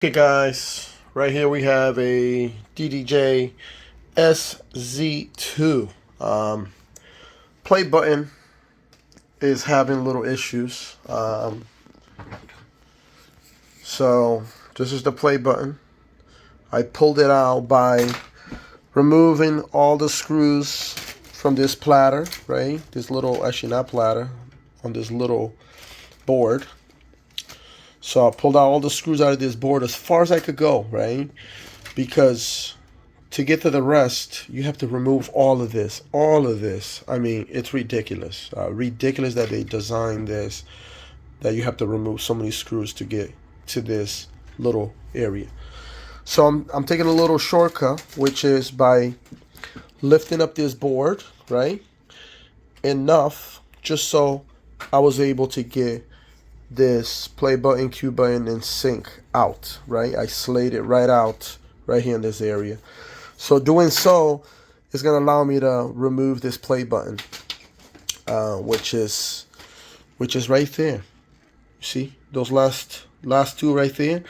Okay guys, right here we have a DDJ SZ2. Play button is having little issues. So this is the play button. I pulled it out by removing all the screws from this platter, right? This little, actually not platter, on this little board. So I pulled out all the screws out of this board as far as I could go, right? Because to get to the rest, you have to remove all of this. All of this. I mean, it's ridiculous. Ridiculous that they designed this, that you have to remove so many screws to get to this little area. So I'm taking a little shortcut, which is by lifting up this board, right? Enough, just so I was able to get this play button, Q button, and sync out, right? I slayed it right out right here in this area. So doing so is going to allow me to remove this play button, which is right there. See those last two right there?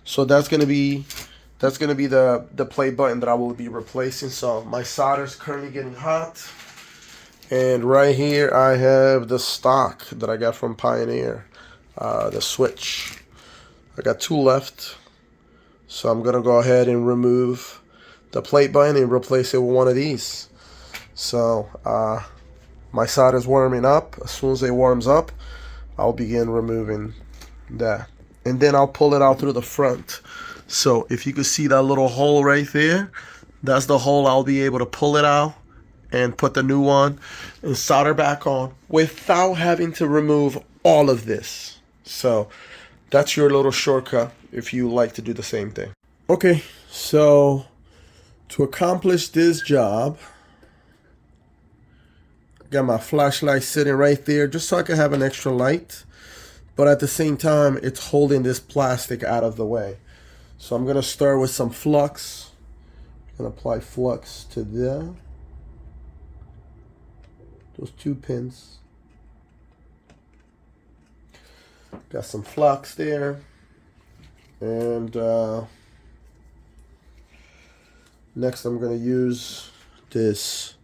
So that's going to be the play button that I will be replacing. So my solder is currently getting hot, and right here I have the stock that I got from Pioneer. The switch. I got two left, so I'm gonna go ahead and remove the plate button and replace it with one of these. So my solder is warming up. As soon as it warms up, I'll begin removing that, and then I'll pull it out through the front. So if you can see that little hole right there, that's the hole. I'll be able to pull it out and put the new one and solder back on without having to remove all of this. So that's your little shortcut if you like to do the same thing. Okay, so to accomplish this job, got my flashlight sitting right there just so I can have an extra light, but at the same time it's holding this plastic out of the way. So I'm gonna start with some flux. I'm gonna apply flux to those two pins. Got some flux there, and next I'm going to use this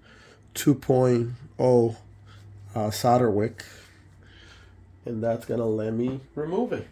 2.0 solder wick, and that's going to let me remove it.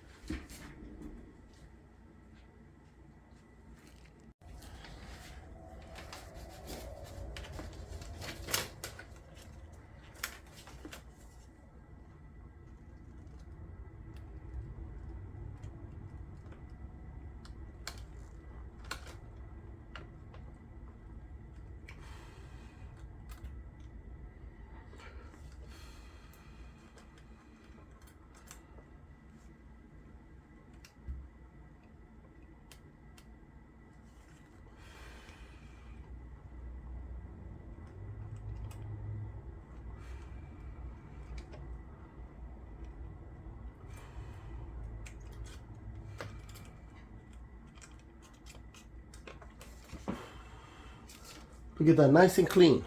To get that nice and clean.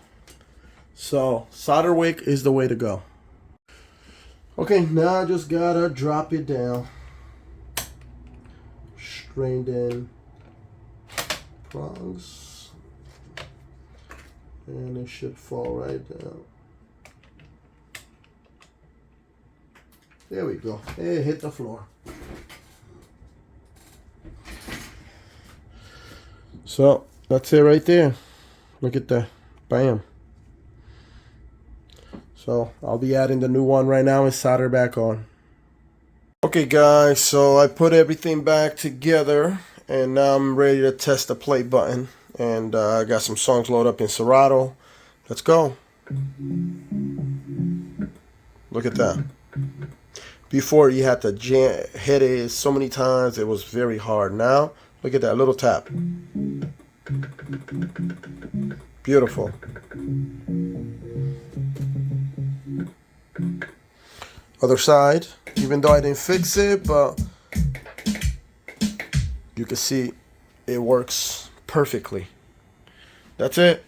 So solder wick is the way to go. Okay, now I just gotta drop it down. Strained in prongs, and it should fall right down. There we go. It hit the floor. So that's it right there. Look at that. Bam. So I'll be adding the new one right now and solder back on. Okay guys, so I put everything back together, and now I'm ready to test the play button. And I got some songs loaded up in Serato. Let's go. Look at that. Before you had to hit it so many times, it was very hard. Now, look at that little tap. Beautiful. Other side, even though I didn't fix it, but you can see it works perfectly. That's it.